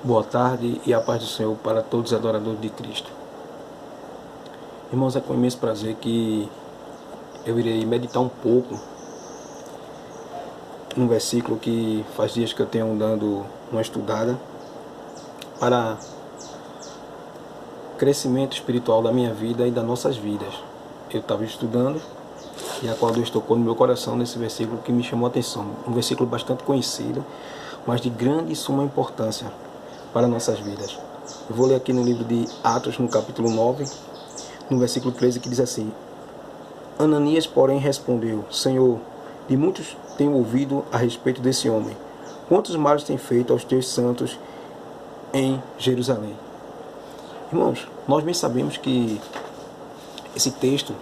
Boa tarde e a paz do Senhor para todos os adoradores de Cristo. Irmãos, é com imenso prazer que eu irei meditar um pouco num versículo que faz dias que eu tenho dando uma estudada para crescimento espiritual da minha vida e das nossas vidas. Eu estava estudando e a qual Deus tocou no meu coração nesse versículo que me chamou a atenção. Um versículo bastante conhecido, mas de grande e suma importância para nossas vidas. Eu vou ler aqui no livro de Atos, no capítulo 9, no versículo 13, que diz assim: Ananias, porém, respondeu: Senhor, de muitos tenho ouvido a respeito desse homem. Quantos males tem feito aos teus santos em Jerusalém? Irmãos, nós bem sabemos que esse texto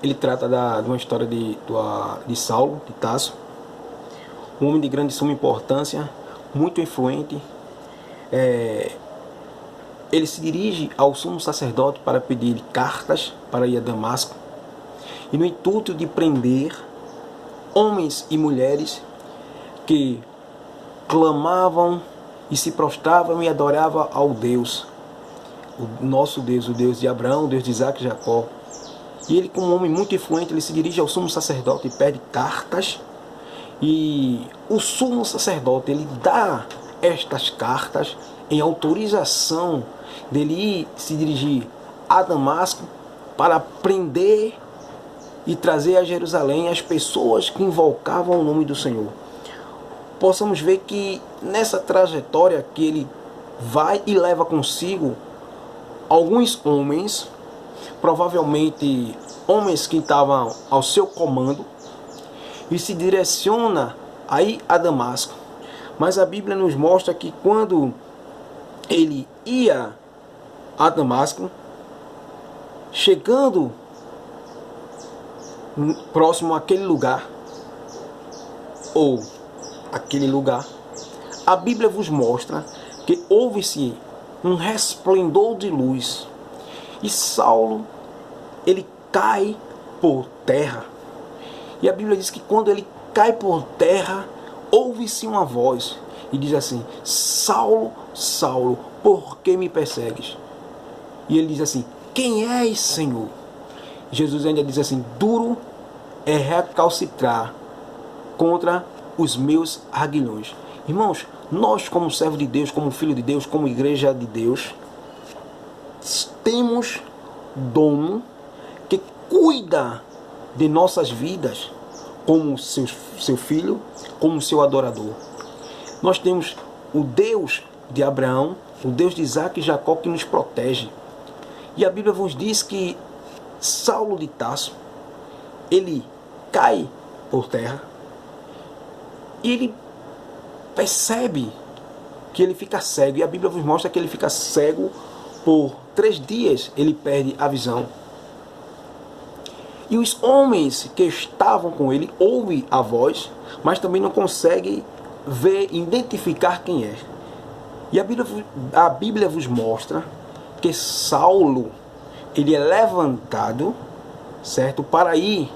ele trata de uma história de Saulo, de Tarso, um homem de grande suma importância, muito influente. Ele se dirige ao sumo sacerdote para pedir cartas para ir a Damasco, e no intuito de prender homens e mulheres que clamavam e se prostravam e adoravam ao Deus, o nosso Deus, o Deus de Abraão, o Deus de Isaac e Jacó. E ele, como um homem muito influente, ele se dirige ao sumo sacerdote e pede cartas, e o sumo sacerdote ele dá estas cartas em autorização dele ir se dirigir a Damasco para prender e trazer a Jerusalém as pessoas que invocavam o nome do Senhor. Possamos ver que nessa trajetória que ele vai e leva consigo alguns homens, provavelmente homens que estavam ao seu comando, e se direciona aí a Damasco. Mas a Bíblia nos mostra que quando ele ia a Damasco, chegando próximo àquele lugar, ou aquele lugar, a Bíblia vos mostra que houve-se um resplendor de luz, e Saulo, ele cai por terra. E a Bíblia diz que quando ele cai por terra, ouve-se uma voz e diz assim: Saulo, Saulo, por que me persegues? E ele diz assim: quem és, Senhor? Jesus ainda diz assim: duro é recalcitrar contra os meus aguilhões. Irmãos, nós como servo de Deus, como filho de Deus, como igreja de Deus, temos dono que cuida de nossas vidas como seu filho, como seu adorador. Nós temos o Deus de Abraão, o Deus de Isaac e Jacó que nos protege. E a Bíblia nos diz que Saulo de Tarso, ele cai por terra e ele percebe que ele fica cego. E a Bíblia nos mostra que ele fica cego por 3 dias, ele perde a visão. E os homens que estavam com ele ouvem a voz, mas também não conseguem ver, identificar quem é. E a Bíblia vos mostra que Saulo, ele é levantado, certo, para ir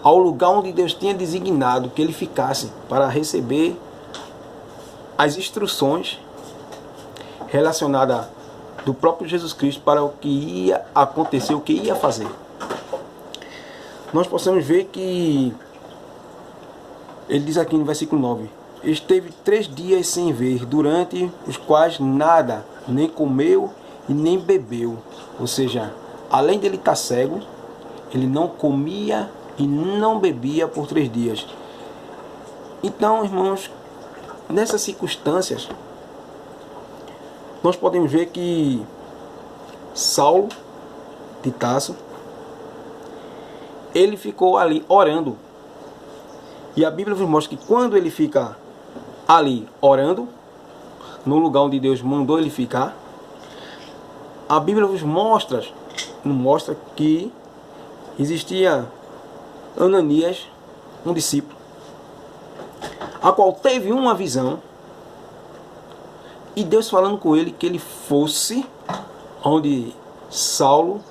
ao lugar onde Deus tinha designado que ele ficasse, para receber as instruções relacionadas do próprio Jesus Cristo para o que ia acontecer, o que ia fazer. Nós possamos ver que ele diz aqui no versículo 9: esteve 3 dias sem ver, durante os quais nada, nem comeu e nem bebeu. Ou seja, além dele estar cego, ele não comia e não bebia por 3 dias. Então, irmãos, nessas circunstâncias, nós podemos ver que Saulo de Tarso, ele ficou ali orando. E a Bíblia nos mostra que quando ele fica ali orando, no lugar onde Deus mandou ele ficar, a Bíblia nos mostra que existia Ananias, um discípulo, a qual teve uma visão, e Deus falando com ele que ele fosse onde Saulo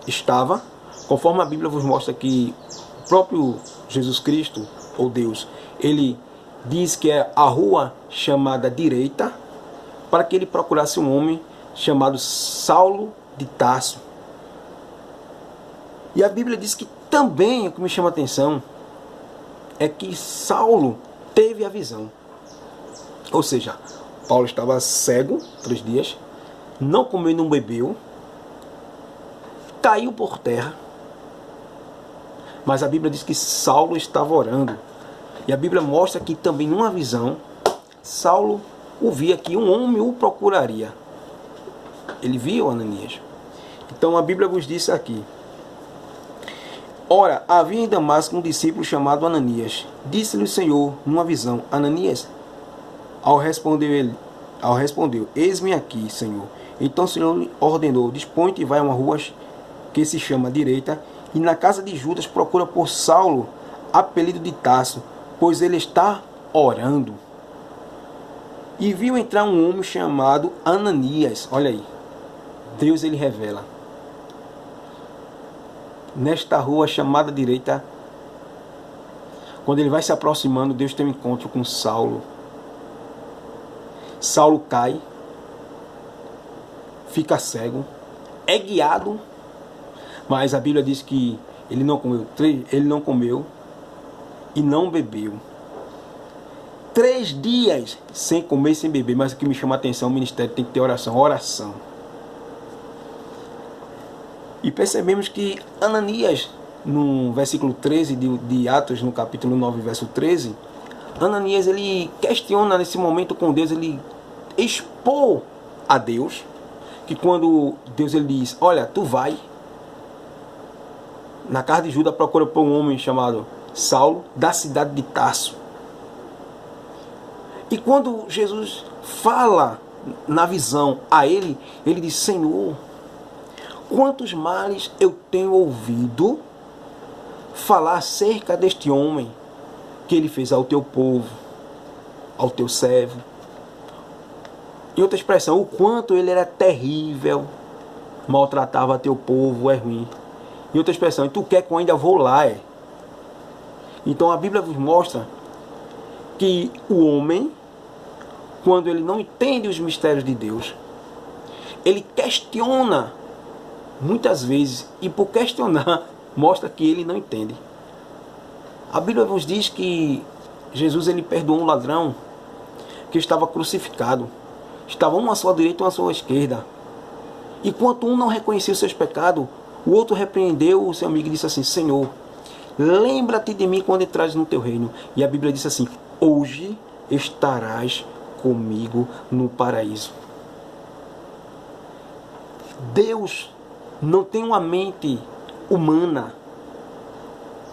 estava, conforme a Bíblia vos mostra que o próprio Jesus Cristo, ou Deus, ele diz que é a rua chamada direita, para que ele procurasse um homem chamado Saulo de Tarso. E a Bíblia diz que também, o que me chama a atenção, é que Saulo teve a visão. Ou seja, Paulo estava cego 3 dias, não comeu e não bebeu, caiu por terra, mas a Bíblia diz que Saulo estava orando. E a Bíblia mostra que também numa visão, Saulo ouvia que um homem o procuraria. Ele viu Ananias. Então a Bíblia vos disse aqui: ora, havia em Damasco um discípulo chamado Ananias. Disse-lhe o Senhor numa visão: Ananias. Respondeu, eis-me aqui, Senhor. Então o Senhor lhe ordenou: dispõe-te e vai a uma rua que se chama Direita, e na casa de Judas procura por Saulo, apelido de Tarso, pois ele está orando. E viu entrar um homem chamado Ananias. Olha aí, Deus ele revela. Nesta rua chamada Direita, quando ele vai se aproximando, Deus tem um encontro com Saulo. Saulo cai, fica cego, é guiado, mas a Bíblia diz que ele não comeu e não bebeu. 3 dias sem comer e sem beber. Mas o que me chama a atenção, o ministério tem que ter oração. E percebemos que Ananias, no versículo 13 de Atos, no capítulo 9, verso 13, Ananias ele questiona nesse momento com Deus, ele expôs a Deus, que quando Deus ele diz: olha, tu vai na casa de Judas, procura por um homem chamado Saulo, da cidade de Tarso. E quando Jesus fala na visão a ele, ele diz: Senhor, quantos males eu tenho ouvido falar acerca deste homem que ele fez ao teu povo, ao teu servo. Em outra expressão, o quanto ele era terrível, maltratava teu povo, é ruim. Em outra expressão, e tu quer que eu ainda vou lá, é? Então a Bíblia nos mostra que o homem, quando ele não entende os mistérios de Deus, ele questiona muitas vezes, e por questionar, mostra que ele não entende. A Bíblia nos diz que Jesus ele perdoou um ladrão que estava crucificado. Estava um à sua direita e um à sua esquerda. E quando um não reconhecia os seus pecados, o outro repreendeu o seu amigo e disse assim: Senhor, lembra-te de mim quando entrares no teu reino. E a Bíblia diz assim: hoje estarás comigo no paraíso. Deus não tem uma mente humana,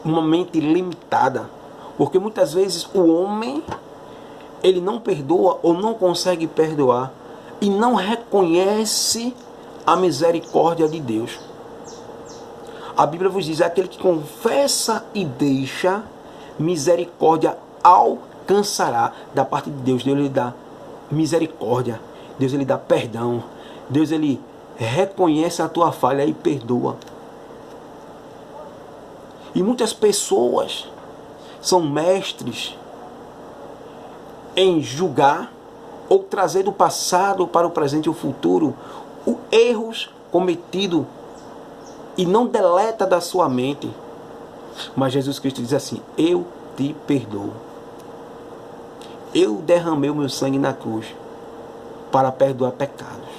uma mente limitada, porque muitas vezes o homem ele não perdoa ou não consegue perdoar e não reconhece a misericórdia de Deus. A Bíblia vos diz: aquele que confessa e deixa, misericórdia alcançará da parte de Deus. Deus lhe dá misericórdia, Deus lhe dá perdão, Deus ele reconhece a tua falha e perdoa. E muitas pessoas são mestres em julgar ou trazer do passado para o presente e o futuro os erros cometidos e não deleta da sua mente. Mas Jesus Cristo diz assim: eu te perdoo. Eu derramei o meu sangue na cruz para perdoar pecados.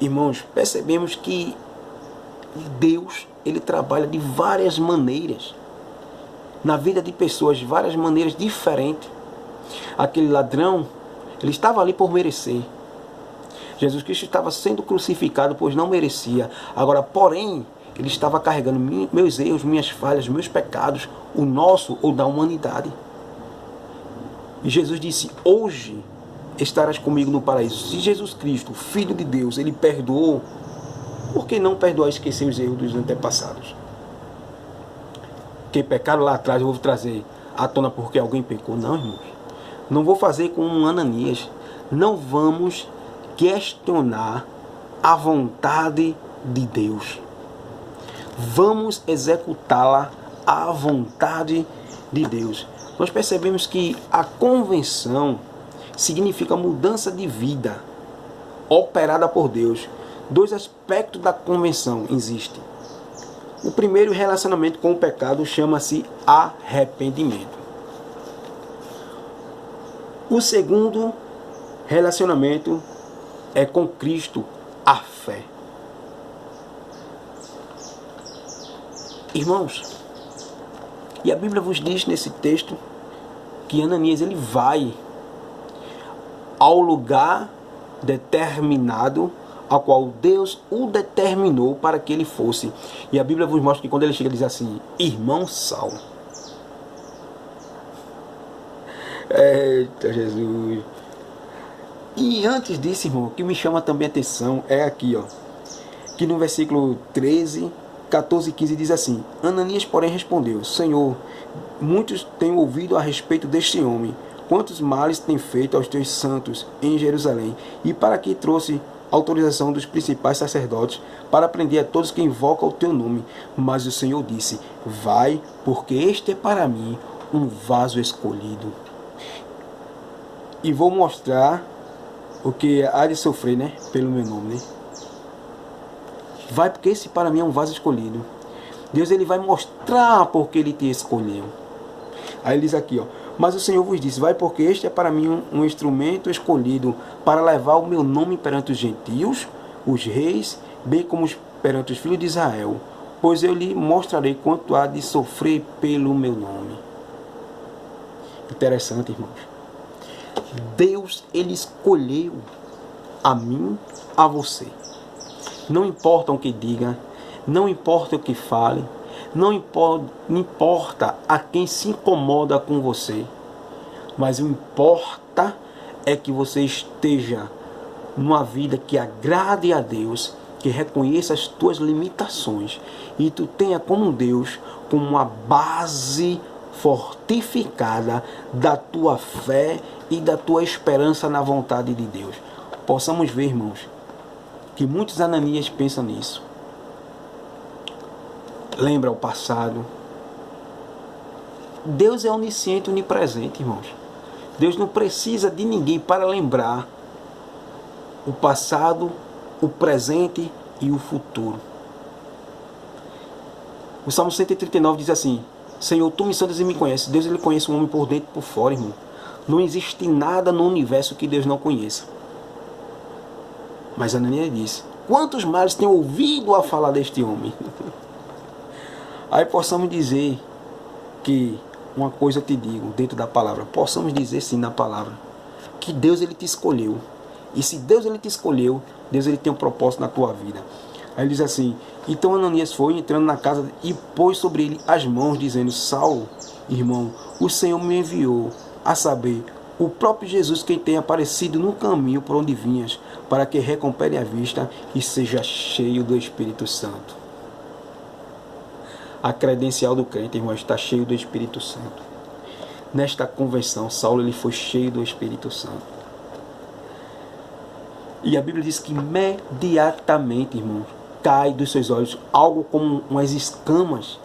Irmãos, percebemos que Deus ele trabalha de várias maneiras na vida de pessoas, de várias maneiras diferentes. Aquele ladrão, ele estava ali por merecer. Jesus Cristo estava sendo crucificado, pois não merecia. Agora, porém, ele estava carregando meus erros, minhas falhas, meus pecados, o nosso ou da humanidade. E Jesus disse: hoje estarás comigo no paraíso. Se Jesus Cristo, Filho de Deus, ele perdoou, por que não perdoar e esquecer os erros dos antepassados? Que pecaram lá atrás, eu vou trazer à tona porque alguém pecou? Não, irmãos. Não vou fazer com um Ananias. Não vamos questionar a vontade de Deus. Vamos executá-la à vontade de Deus. Nós percebemos que a convenção significa mudança de vida operada por Deus. Dois aspectos da conversão existem. O primeiro relacionamento com o pecado chama-se arrependimento. O segundo relacionamento é com Cristo, a fé. Irmãos, e a Bíblia vos diz nesse texto que Ananias ele vai ao lugar determinado ao qual Deus o determinou para que ele fosse. E a Bíblia vos mostra que quando ele chega, ele diz assim: irmão Saulo. Eita Jesus. E antes disso, irmão, o que me chama também a atenção é aqui, ó, que no versículo 13, 14 e 15 diz assim: Ananias, porém, respondeu: Senhor, muitos têm ouvido a respeito deste homem, quantos males tem feito aos teus santos em Jerusalém, e para que trouxe autorização dos principais sacerdotes para prender a todos que invocam o teu nome. Mas o Senhor disse: vai, porque este é para mim um vaso escolhido. E vou mostrar o que há de sofrer, né, pelo meu nome, né? Vai, porque esse para mim é um vaso escolhido. Deus ele vai mostrar porque ele te escolheu. Aí ele diz aqui, ó: mas o Senhor vos disse: vai, porque este é para mim um instrumento escolhido para levar o meu nome perante os gentios, os reis, bem como perante os filhos de Israel, pois eu lhe mostrarei quanto há de sofrer pelo meu nome. Interessante, irmãos. Deus ele escolheu a mim, a você. Não importa o que diga, não importa o que fale, não importa a quem se incomoda com você, mas o importa é que você esteja numa vida que agrade a Deus, que reconheça as tuas limitações e tu tenha como Deus como uma base fortificada da tua fé e da tua esperança na vontade de Deus. Possamos ver, irmãos, que muitos Ananias pensam nisso. Lembra o passado. Deus é onisciente, onipresente, irmãos. Deus não precisa de ninguém para lembrar o passado, o presente e o futuro. O Salmo 139 diz assim: Senhor, tu me sondas e me conheces. Deus ele conhece o homem por dentro e por fora, irmão. Não existe nada no universo que Deus não conheça. Mas Ananias disse: quantos males têm ouvido a falar deste homem? Aí possamos dizer que, uma coisa eu te digo, dentro da palavra, possamos dizer sim na palavra, que Deus ele te escolheu. E se Deus ele te escolheu, Deus ele tem um propósito na tua vida. Aí ele diz assim: então Ananias foi entrando na casa e pôs sobre ele as mãos, dizendo: Saulo, irmão, o Senhor me enviou, a saber, o próprio Jesus, quem tem aparecido no caminho por onde vinhas, para que recupere a vista e seja cheio do Espírito Santo. A credencial do crente, irmão, está cheio do Espírito Santo. Nesta convenção, Saulo ele foi cheio do Espírito Santo. E a Bíblia diz que imediatamente, irmão, cai dos seus olhos algo como umas escamas.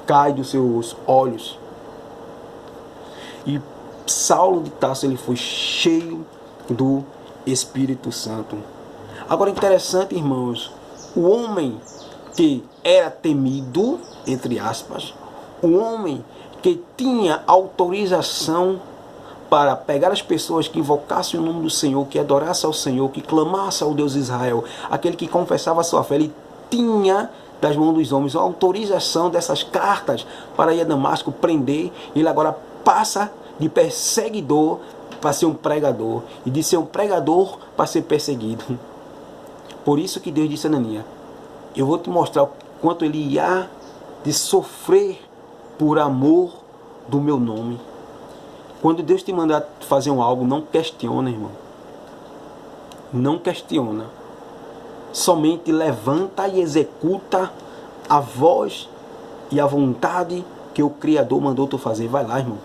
Cai dos seus olhos. E Saulo de Tarso ele foi cheio do Espírito Santo. Agora interessante, irmãos, o homem que era temido, entre aspas, o homem que tinha autorização para pegar as pessoas que invocassem o nome do Senhor, que adorassem ao Senhor, que clamassem ao Deus de Israel, aquele que confessava a sua fé, ele tinha das mãos dos homens a autorização dessas cartas para ir a Damasco prender. Ele agora passa de perseguidor para ser um pregador, e de ser um pregador para ser perseguido. Por isso que Deus disse a Ananias: eu vou te mostrar o quanto ele ia de sofrer por amor do meu nome. Quando Deus te mandar fazer algo, não questiona, irmão. Não questiona. Somente levanta e executa a voz e a vontade que o Criador mandou tu fazer. Vai lá, irmão.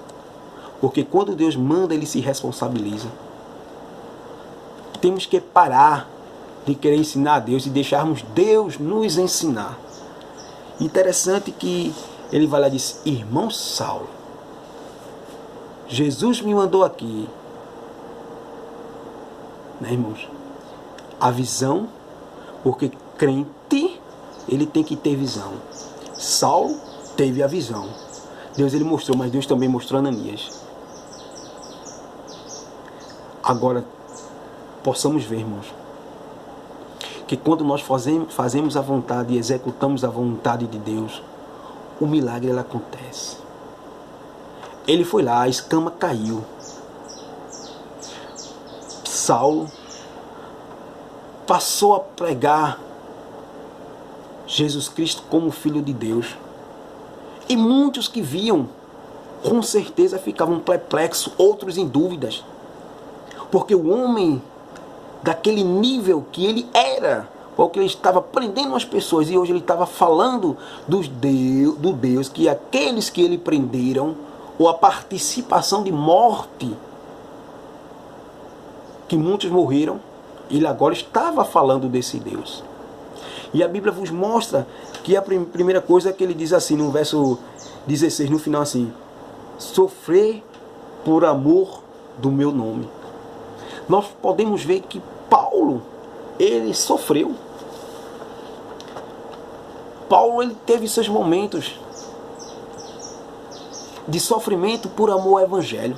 Porque quando Deus manda, ele se responsabiliza. Temos que parar de querer ensinar a Deus e deixarmos Deus nos ensinar. Interessante que ele vai lá e diz: irmão Saulo. Jesus me mandou aqui. Né, irmãos? A visão, porque crente, ele tem que ter visão. Saulo teve a visão. Deus ele mostrou, mas Deus também mostrou a Ananias. Agora, possamos ver, irmãos, que quando nós fazemos a vontade e executamos a vontade de Deus, o milagre ele acontece. Ele foi lá, a escama caiu. Saulo passou a pregar Jesus Cristo como Filho de Deus. E muitos que viam, com certeza ficavam perplexos, outros em dúvidas. Porque o homem, daquele nível que ele era, porque ele estava prendendo as pessoas, e hoje ele estava falando do Deus, que aqueles que ele prenderam, ou a participação de morte, que muitos morreram, ele agora estava falando desse Deus. E a Bíblia vos mostra que a primeira coisa que ele diz assim, no verso 16, no final assim: sofrer por amor do meu nome. Nós podemos ver que Paulo, ele sofreu. Paulo, ele teve seus momentos de sofrimento por amor ao Evangelho.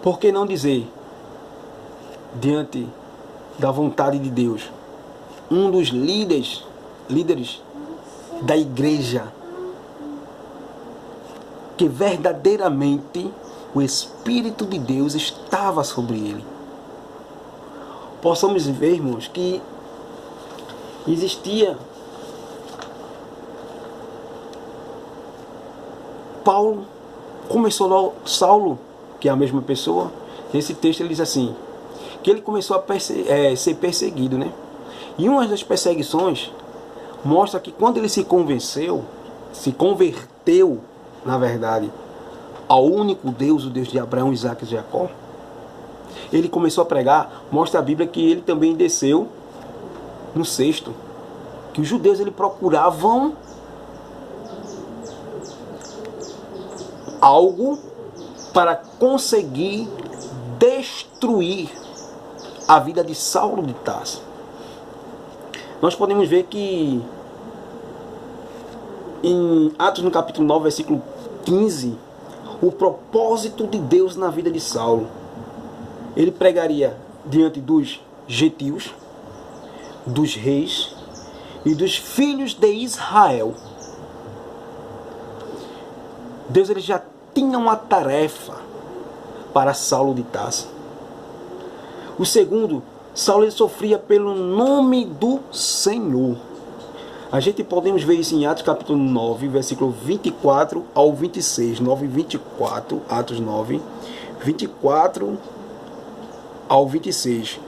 Por que não dizer, diante da vontade de Deus, um dos líderes da igreja, que verdadeiramente o Espírito de Deus estava sobre ele. Possamos ver, irmãos, que existia Paulo, começou lá Saulo, que é a mesma pessoa. Nesse texto ele diz assim, que ele começou a ser perseguido, né? E uma das perseguições mostra que quando ele se converteu, na verdade, ao único Deus, o Deus de Abraão, Isaque e Jacó, ele começou a pregar. Mostra a Bíblia que ele também desceu no cesto, que os judeus ele procuravam algo para conseguir destruir a vida de Saulo de Tarso. Nós podemos ver que em Atos no capítulo 9, versículo 15, o propósito de Deus na vida de Saulo. Ele pregaria diante dos gentios, dos reis e dos filhos de Israel. Deus ele já tinha uma tarefa para Saulo de Tarso. O segundo, Saulo ele sofria pelo nome do Senhor. A gente podemos ver isso em Atos capítulo 9, versículo 24 ao 26. 9 e 24, Atos 9, 24 ao 26.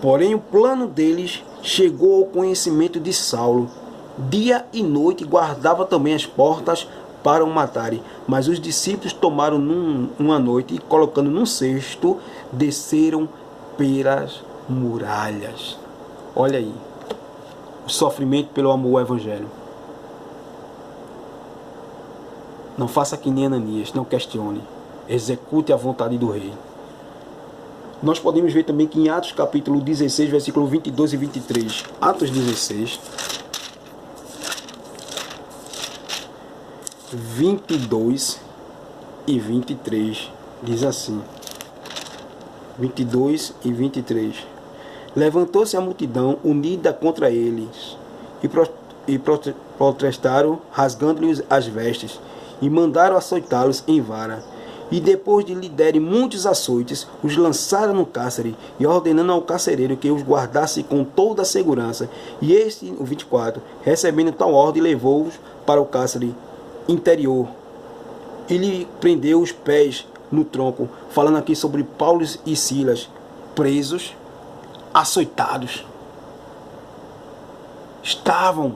Porém o plano deles chegou ao conhecimento de Saulo. Dia e noite guardava também as portas para o matarem. Mas os discípulos tomaram uma noite e, colocando num cesto, desceram pelas muralhas. Olha aí, o sofrimento pelo amor ao Evangelho. Não faça que nem Ananias, não questione, execute a vontade do rei. Nós podemos ver também que em Atos capítulo 16, versículo 22 e 23, Atos 16, 22 e 23, diz assim, 22 e 23. Levantou-se a multidão unida contra eles e protestaram, rasgando-lhes as vestes, e mandaram açoitá-los em vara. E depois de lhe derem muitos açoites, os lançaram no cárcere, e ordenando ao carcereiro que os guardasse com toda a segurança. E este, o 24, recebendo tal ordem, levou-os para o cárcere interior, e lhe prendeu os pés no tronco, falando aqui sobre Paulo e Silas, presos, açoitados. Estavam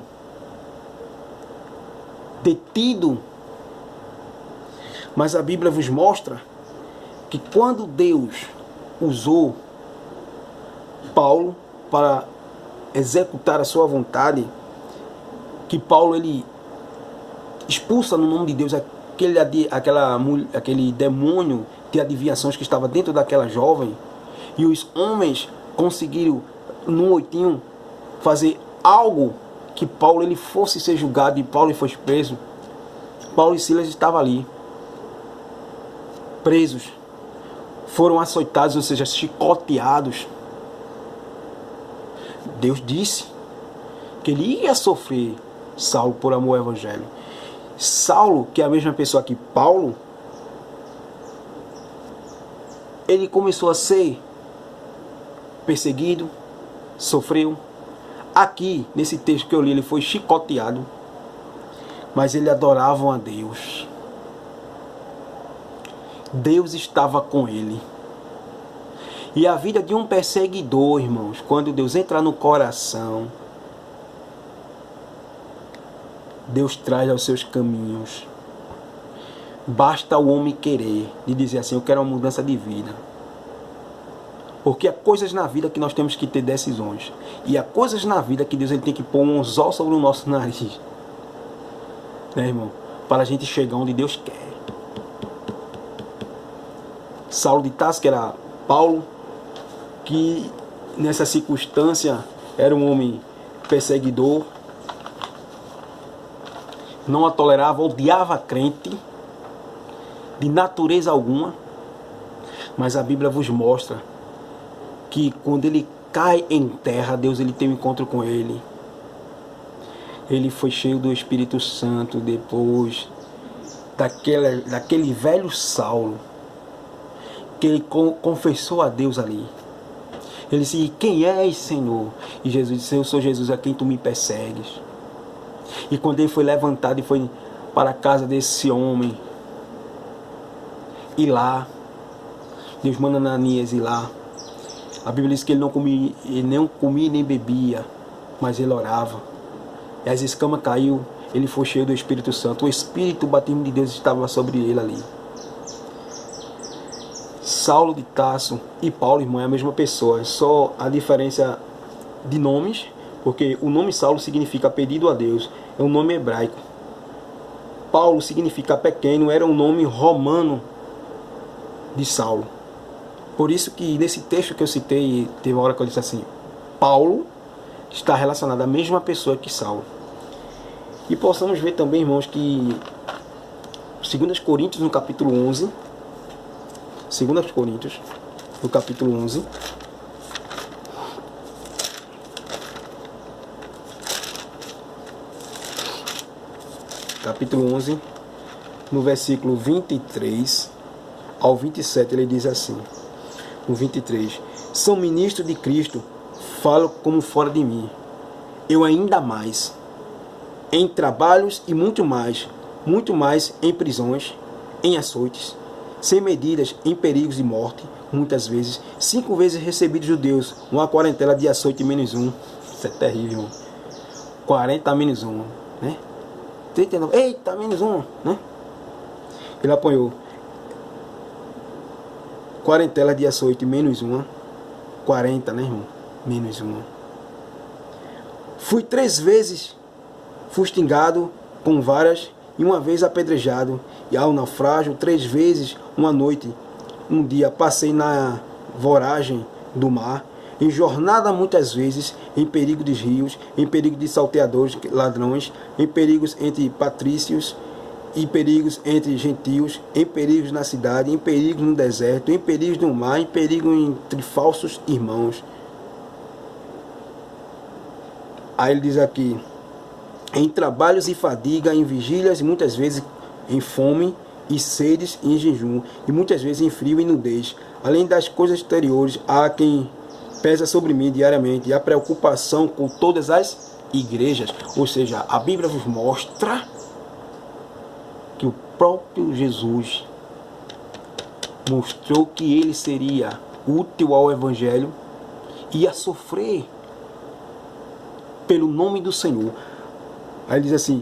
detidos. Mas a Bíblia vos mostra que quando Deus usou Paulo para executar a sua vontade, que Paulo ele expulsa no nome de Deus aquele demônio de adivinhações que estava dentro daquela jovem, e os homens conseguiram, num oitinho, fazer algo que Paulo ele fosse ser julgado e Paulo fosse preso. Paulo e Silas estavam ali, presos, foram açoitados, ou seja, chicoteados. Deus disse que ele ia sofrer Saulo por amor ao Evangelho. Saulo, que é a mesma pessoa que Paulo, ele começou a ser perseguido, sofreu. Aqui, nesse texto que eu li, ele foi chicoteado, mas ele adorava a Deus. Deus estava com ele. E a vida de um perseguidor, irmãos, quando Deus entra no coração, Deus traz aos seus caminhos. Basta o homem querer, de dizer assim, eu quero uma mudança de vida. Porque há coisas na vida que nós temos que ter decisões. E há coisas na vida que Deus ele tem que pôr um anzol sobre o nosso nariz. Né, irmão? Para a gente chegar onde Deus quer. Saulo de Tarso, que era Paulo, que nessa circunstância era um homem perseguidor, não a tolerava, odiava a crente, de natureza alguma. Mas a Bíblia vos mostra que quando ele cai em terra, Deus ele tem um encontro com ele. Ele foi cheio do Espírito Santo depois daquele velho Saulo, que ele confessou a Deus ali. Ele disse, quem és, Senhor? E Jesus disse, eu sou Jesus a quem tu me persegues. E quando ele foi levantado e foi para a casa desse homem, e lá, Deus manda Ananias ir lá. A Bíblia diz que ele não comia nem bebia, mas ele orava. E as escamas caiu, ele foi cheio do Espírito Santo. O Espírito, o batismo de Deus estava sobre ele ali. Saulo de Tarso e Paulo, irmão, é a mesma pessoa. Só a diferença de nomes, porque o nome Saulo significa pedido a Deus. É um nome hebraico. Paulo significa pequeno, era um nome romano de Saulo. Por isso que nesse texto que eu citei, teve uma hora que eu disse assim, Paulo está relacionado à mesma pessoa que Saulo. E possamos ver também, irmãos, que 2 Coríntios no capítulo 11, 2 Coríntios no capítulo 11, capítulo 11, no versículo 23 ao 27, ele diz assim, no 23, são ministros de Cristo, falo como fora de mim, eu ainda mais, em trabalhos e muito mais em prisões, em açoites, sem medidas, em perigos de morte, muitas vezes, 5 vezes recebi de judeus, uma quarentela de açoite menos um, isso é terrível, irmão. 40 menos 1, né? 39, eita, menos 1, né? Ele apanhou quarentela de açoite menos 1, 40, né, irmão? Menos 1. Fui 3 vezes fustigado com varas e uma vez apedrejado, e ao naufrágio 3 vezes uma noite, um dia passei na voragem do mar, em jornada muitas vezes, em perigo dos rios, em perigo de salteadores, ladrões, em perigos entre patrícios, em perigos entre gentios, em perigos na cidade, em perigos no deserto, em perigos no mar, em perigo entre falsos irmãos. Aí ele diz aqui, em trabalhos e fadiga, em vigílias e muitas vezes em fome e sedes e em jejum, e muitas vezes em frio e nudez. Além das coisas exteriores, há quem pesa sobre mim diariamente, e a preocupação com todas as igrejas. Ou seja, a Bíblia vos mostra que o próprio Jesus mostrou que ele seria útil ao Evangelho, ia sofrer pelo nome do Senhor. Aí ele diz assim,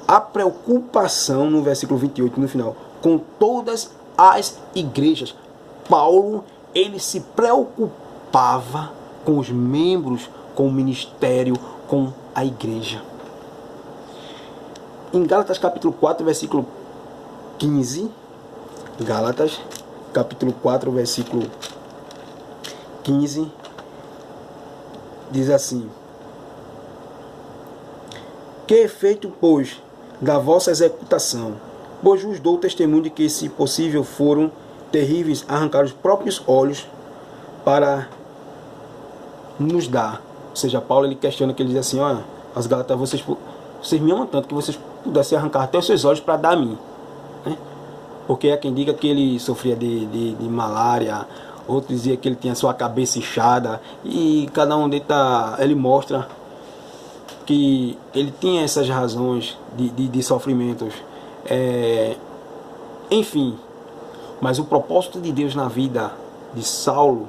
a preocupação, no versículo 28, no final, com todas as igrejas. Paulo, ele se preocupava com os membros, com o ministério, com a igreja. Em Gálatas capítulo 4, versículo 15, Gálatas, capítulo 4, versículo 15, diz assim: que efeito, pois, da vossa executação? Pois vos dou testemunho de que, se possível, foram terríveis arrancar os próprios olhos para nos dar. Ou seja, Paulo ele questiona, que ele diz assim: ó, as Gálatas, vocês me amam tanto que vocês pudessem arrancar até os seus olhos para dar a mim, né? Porque há quem diga que ele sofria de malária, outro dizia que ele tinha sua cabeça inchada, e cada um ele mostra que ele tinha essas razões de sofrimentos. Enfim, mas o propósito de Deus na vida de Saulo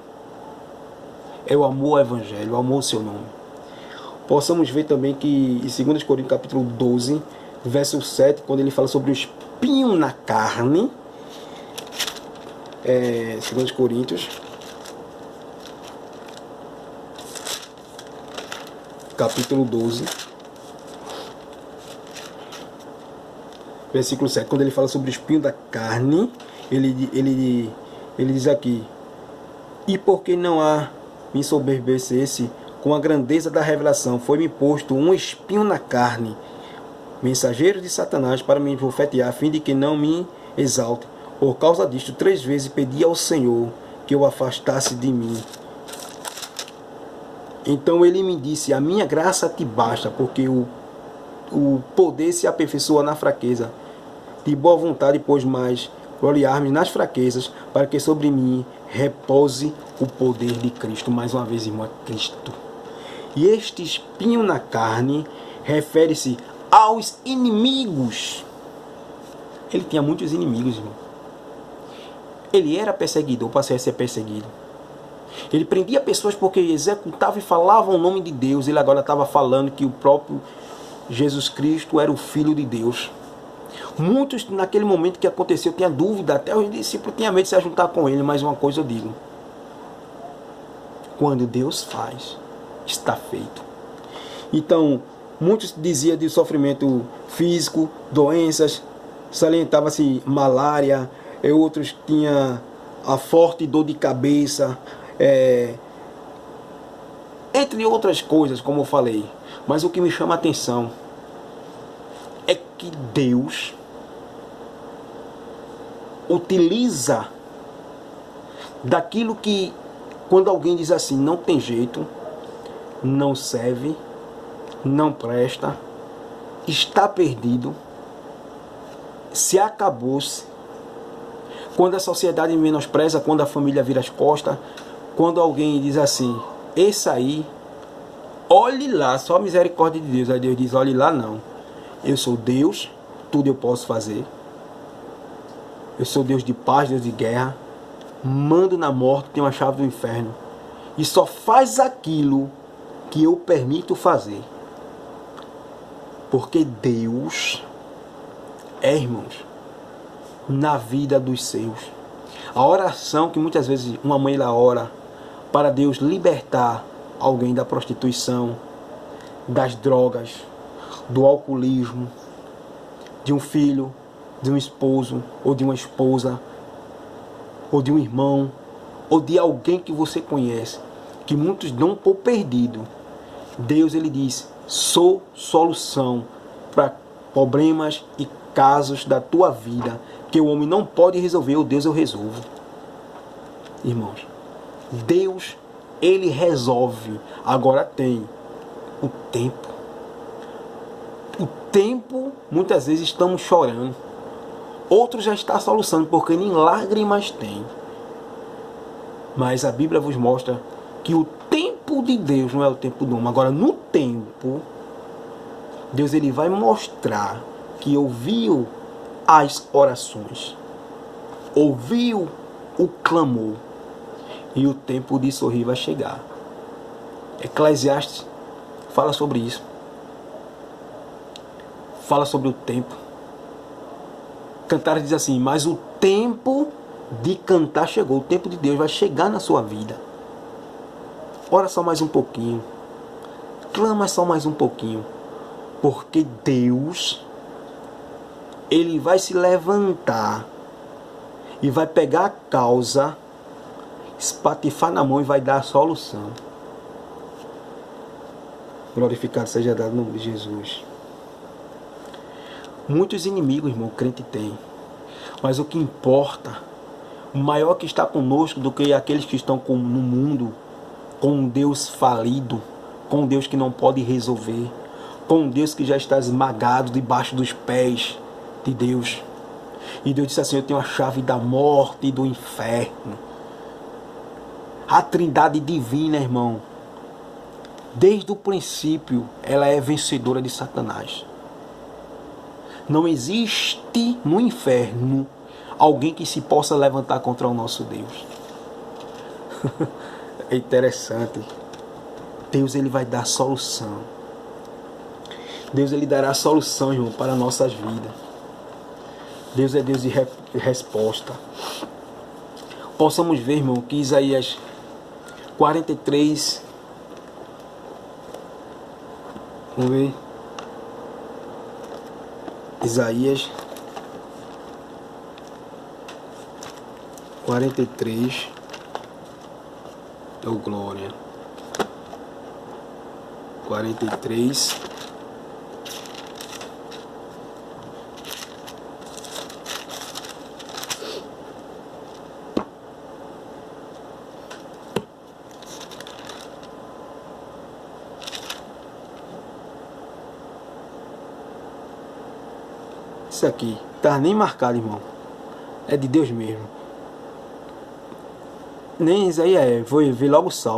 é o amor ao Evangelho, o amor ao seu nome. Possamos ver também que em 2 Coríntios capítulo 12, verso 7, quando ele fala sobre o espinho na carne, 2 Coríntios capítulo 12, versículo 7, quando ele fala sobre o espinho da carne, ele diz aqui: e porque não há me ensoberbecesse com a grandeza da revelação, foi-me posto um espinho na carne, mensageiro de Satanás, para me profetizar, a fim de que não me exalte. Por causa disto, 3 vezes pedi ao Senhor que o afastasse de mim. Então ele me disse: a minha graça te basta, porque o poder se aperfeiçoa na fraqueza. De boa vontade, pois, mais gloriar-me nas fraquezas, para que sobre mim repouse o poder de Cristo. Mais uma vez, irmão, é Cristo. E este espinho na carne refere-se aos inimigos. Ele tinha muitos inimigos, irmão. Ele era perseguidor, passei a ser perseguido. Ele prendia pessoas porque executavam e falavam o nome de Deus. Ele agora estava falando que o próprio Jesus Cristo era o Filho de Deus. Muitos, naquele momento que aconteceu, tinham dúvida, até os discípulos tinham medo de se juntar com ele. Mas uma coisa eu digo: quando Deus faz, está feito. Então, muitos diziam de sofrimento físico, doenças, salientava-se malária, outros tinham a forte dor de cabeça, entre outras coisas, como eu falei. Mas o que me chama a atenção é que Deus utiliza daquilo que, quando alguém diz assim, não tem jeito, não serve, não presta, está perdido, se acabou-se, quando a sociedade menospreza, quando a família vira as costas, quando alguém diz assim: esse aí, olhe lá, só a misericórdia de Deus. Aí Deus diz: olhe lá não, eu sou Deus, tudo eu posso fazer, eu sou Deus de paz, Deus de guerra, mando na morte, tenho a chave do inferno, e só faz aquilo que eu permito fazer. Porque Deus irmãos, na vida dos seus. A oração que muitas vezes uma mãe ela ora para Deus libertar alguém da prostituição, das drogas, do alcoolismo, de um filho, de um esposo, ou de uma esposa, ou de um irmão, ou de alguém que você conhece, que muitos dão por perdido. Deus, ele diz: sou solução para problemas e casos da tua vida que o homem não pode resolver. O Deus, eu resolvo. Irmãos, Deus, ele resolve. Agora tem o tempo. O tempo, muitas vezes estamos chorando, outros já está soluçando, porque nem lágrimas tem. Mas a Bíblia vos mostra que o tempo de Deus não é o tempo do homem. Agora, no tempo, Deus, ele vai mostrar que ouviu as orações, ouviu o clamor, e o tempo de sorrir vai chegar. Eclesiastes fala sobre isso. Fala sobre o tempo. Cantares diz assim: mas o tempo de cantar chegou. O tempo de Deus vai chegar na sua vida. Ora só mais um pouquinho. Clama só mais um pouquinho. Porque Deus, ele vai se levantar e vai pegar a causa, espatifar na mão e vai dar a solução. Glorificado seja dado no nome de Jesus. Muitos inimigos, irmão, o crente tem. Mas o que importa, o maior que está conosco do que aqueles que estão no mundo, com um Deus falido, com um Deus que não pode resolver, com um Deus que já está esmagado debaixo dos pés de Deus. E Deus disse assim: eu tenho a chave da morte e do inferno. A trindade divina, irmão, desde o princípio, ela é vencedora de Satanás. Não existe no inferno alguém que se possa levantar contra o nosso Deus. É interessante. Deus, ele vai dar solução. Deus, ele dará a solução, irmão, para nossas vidas. Deus é Deus de resposta. Possamos ver, irmão, que Isaías 43... Vamos ver. Isaías 43. Oh, glória. 43. Isso aqui, tá nem marcado, irmão. É de Deus mesmo. Nem Isaías vou ver logo o salmo.